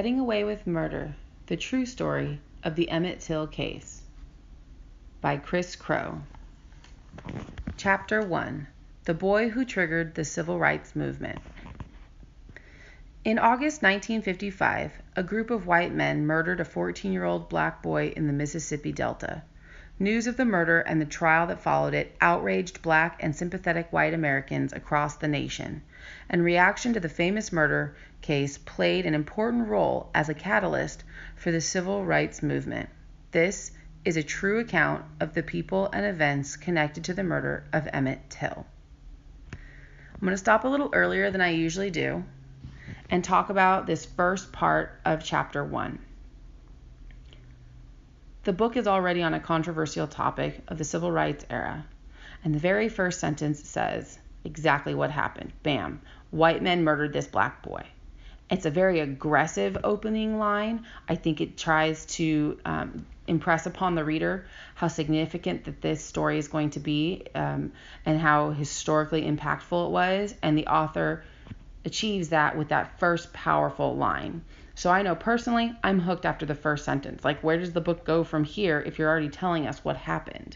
Getting Away with Murder, The True Story of the Emmett Till Case by Chris Crow. Chapter 1. The Boy Who Triggered the Civil Rights Movement. In August 1955, a group of white men murdered a 14-year-old black boy in the Mississippi Delta. News of the murder and the trial that followed it outraged black and sympathetic white Americans across the nation, and reaction to the famous murder case played an important role as a catalyst for the civil rights movement. This is a true account of the people and events connected to the murder of Emmett Till. I'm going to stop a little earlier than I usually do and talk about this first part of Chapter 1. The book is already on a controversial topic of the civil rights era, and the very first sentence says exactly what happened. Bam. White men murdered this black boy. It's a very aggressive opening line. I think it tries to impress upon the reader how significant that this story is going to be, and how historically impactful it was, and the author achieves that with that first powerful line. So I know personally, I'm hooked after the first sentence. Like, where does the book go from here if you're already telling us what happened?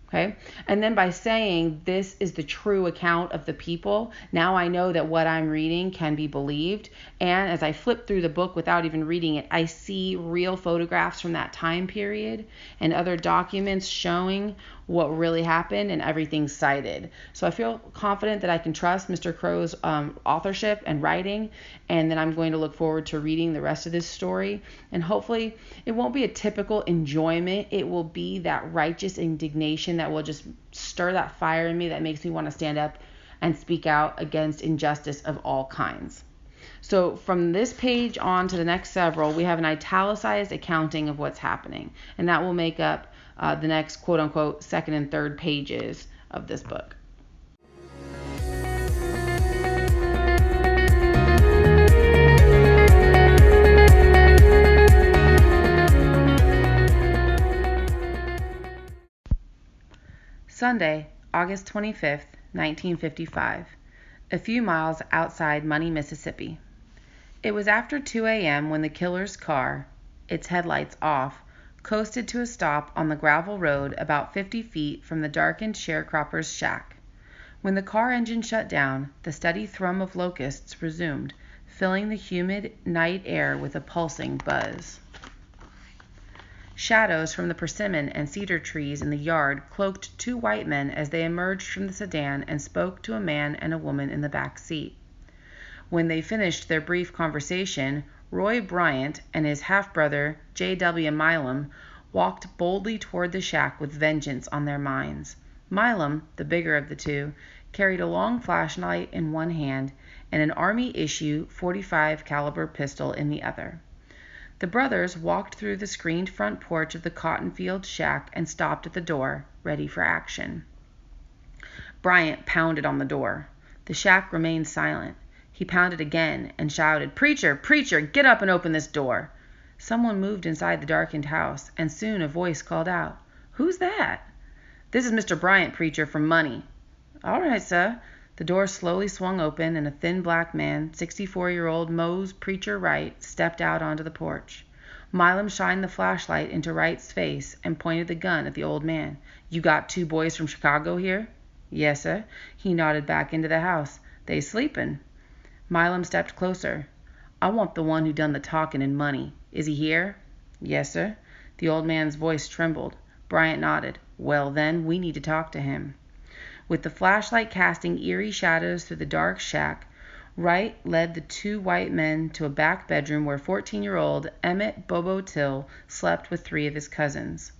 Okay? And then by saying this is the true account of the people, now I know that what I'm reading can be believed. And as I flip through the book without even reading it, I see real photographs from that time period and other documents showing what really happened, and everything's cited. So I feel confident that I can trust Mr. Crow's authorship and writing, and then I'm going to look forward to reading the rest of this story. And hopefully it won't be a typical enjoyment. It will be that righteous indignation that will just stir that fire in me that makes me want to stand up and speak out against injustice of all kinds. So from this page on to the next several, we have an italicized accounting of what's happening, and that will make up the next quote-unquote second and third pages of this book. Sunday, August 25th, 1955, a few miles outside Money, Mississippi. It was after 2 a.m. when the killer's car, its headlights off, coasted to a stop on the gravel road about 50 feet from the darkened sharecropper's shack. When the car engine shut down, the steady thrum of locusts resumed, filling the humid night air with a pulsing buzz. Shadows from the persimmon and cedar trees in the yard cloaked two white men as they emerged from the sedan and spoke to a man and a woman in the back seat. When they finished their brief conversation, Roy Bryant and his half-brother, J.W. Milam, walked boldly toward the shack with vengeance on their minds. Milam, the bigger of the two, carried a long flashlight in one hand and an Army-issue .45 caliber pistol in the other. The brothers walked through the screened front porch of the cotton-field shack and stopped at the door, ready for action. Bryant pounded on the door. The shack remained silent. He pounded again and shouted, "Preacher, preacher, get up and open this door." Someone moved inside the darkened house, and soon a voice called out, "Who's that?" "This is Mr. Bryant, preacher, from Money." "All right, sir." The door slowly swung open, and a thin black man, 64-year-old Mose Preacher Wright, stepped out onto the porch. Milam shined the flashlight into Wright's face and pointed the gun at the old man. "You got two boys from Chicago here?" "Yes, sir." He nodded back into the house. "They sleepin'." Milam stepped closer. "I want the one who done the talking in Money. Is he here?" "Yes, sir." The old man's voice trembled. Bryant nodded. "Well, then, we need to talk to him." With the flashlight casting eerie shadows through the dark shack, Wright led the two white men to a back bedroom where 14-year-old Emmett Bobo Till slept with three of his cousins.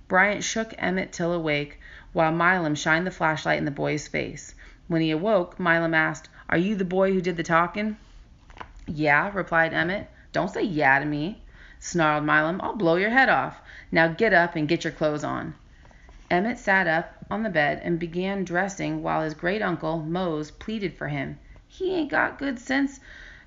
Bryant shook Emmett Till awake while Milam shined the flashlight in the boy's face. When he awoke, Milam asked, "Are you the boy who did the talking?" "Yeah," replied Emmett. "Don't say yeah to me," snarled Milam. "I'll blow your head off. Now get up and get your clothes on." Emmett sat up on the bed and began dressing while his great-uncle, Mose, pleaded for him. "He ain't got good sense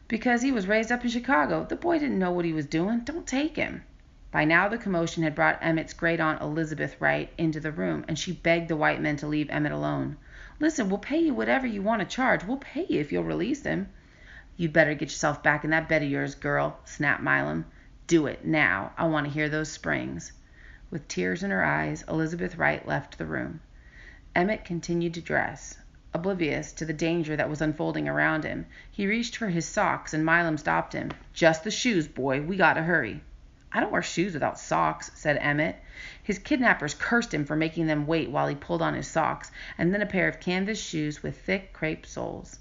because he was raised up in Chicago. The boy didn't know what he was doing. Don't take him." By now the commotion had brought Emmett's great-aunt Elizabeth Wright into the room, and she begged the white men to leave Emmett alone. "Listen, we'll pay you whatever you want to charge. We'll pay you if you'll release him." "You'd better get yourself back in that bed of yours, girl," snapped Milam. "Do it, now. I want to hear those springs." With tears in her eyes, Elizabeth Wright left the room. Emmett continued to dress, oblivious to the danger that was unfolding around him. He reached for his socks, and Milam stopped him. "Just the shoes, boy. We gotta hurry." "I don't wear shoes without socks," said Emmett. His kidnappers cursed him for making them wait while he pulled on his socks, and then a pair of canvas shoes with thick crepe soles.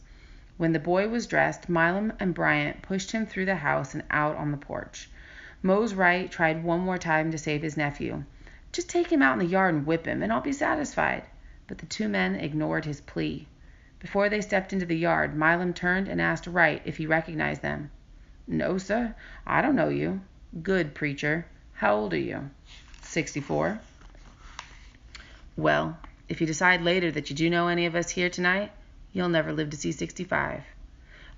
When the boy was dressed, Milam and Bryant pushed him through the house and out on the porch. Mose Wright tried one more time to save his nephew. "Just take him out in the yard and whip him, and I'll be satisfied." But the two men ignored his plea. Before they stepped into the yard, Milam turned and asked Wright if he recognized them. "No, sir. I don't know you." "Good, preacher. How old are you?" 64. "Well, if you decide later that you do know any of us here tonight, you'll never live to see 65.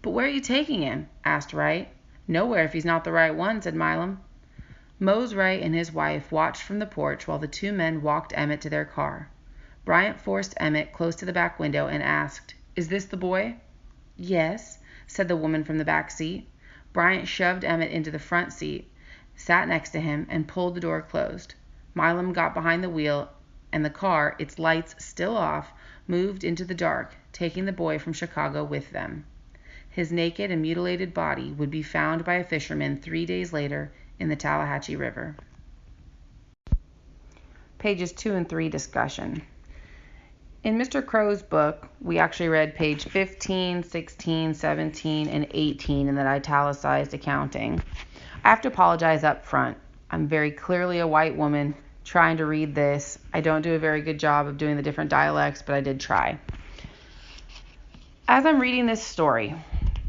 "But where are you taking him?" asked Wright. "Nowhere if he's not the right one," said Milam. Mose Wright and his wife watched from the porch while the two men walked Emmett to their car. Bryant forced Emmett close to the back window and asked, "Is this the boy?" "Yes," said the woman from the back seat. Bryant shoved Emmett into the front seat, sat next to him, and pulled the door closed. Milam got behind the wheel, and the car, its lights still off, moved into the dark, taking the boy from Chicago with them. His naked and mutilated body would be found by a fisherman 3 days later in the Tallahatchie River. Pages 2 and 3 discussion. In Mr. Crow's book, we actually read page 15, 16, 17, and 18 in that italicized accounting. I have to apologize up front. I'm very clearly a white woman trying to read this. I don't do a very good job of doing the different dialects, but I did try. As I'm reading this story,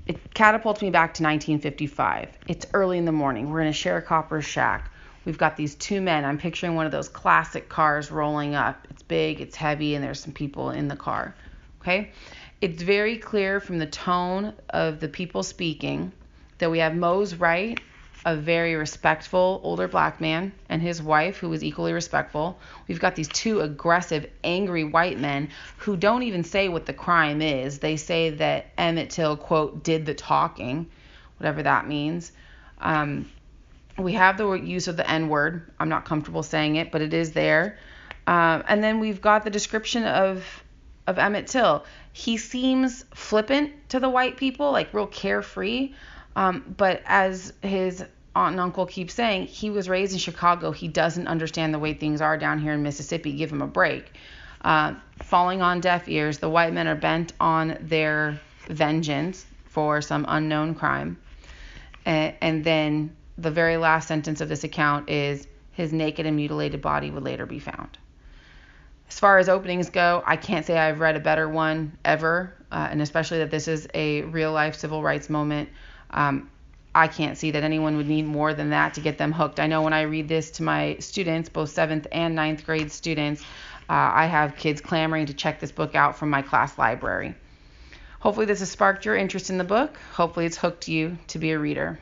it catapults me back to 1955. It's early in the morning. We're in a sharecropper's shack. We've got these two men. I'm picturing one of those classic cars rolling up. It's big, it's heavy, and there's some people in the car. Okay? It's very clear from the tone of the people speaking that we have Mose Wright, a very respectful older black man, and his wife, who is equally respectful. We've got these two aggressive, angry white men who don't even say what the crime is. They say that Emmett Till, quote, did the talking, whatever that means. We have the use of the N-word. I'm not comfortable saying it, but it is there. And then we've got the description of Emmett Till. He seems flippant to the white people, like real carefree. But as his aunt and uncle keep saying, he was raised in Chicago. He doesn't understand the way things are down here in Mississippi. Give him a break. Falling on deaf ears, the white men are bent on their vengeance for some unknown crime. And then the very last sentence of this account is, his naked and mutilated body would later be found. As far as openings go, I can't say I've read a better one ever, and especially that this is a real-life civil rights moment. I can't see that anyone would need more than that to get them hooked. I know when I read this to my students, both 7th and 9th grade students, I have kids clamoring to check this book out from my class library. Hopefully this has sparked your interest in the book. Hopefully it's hooked you to be a reader.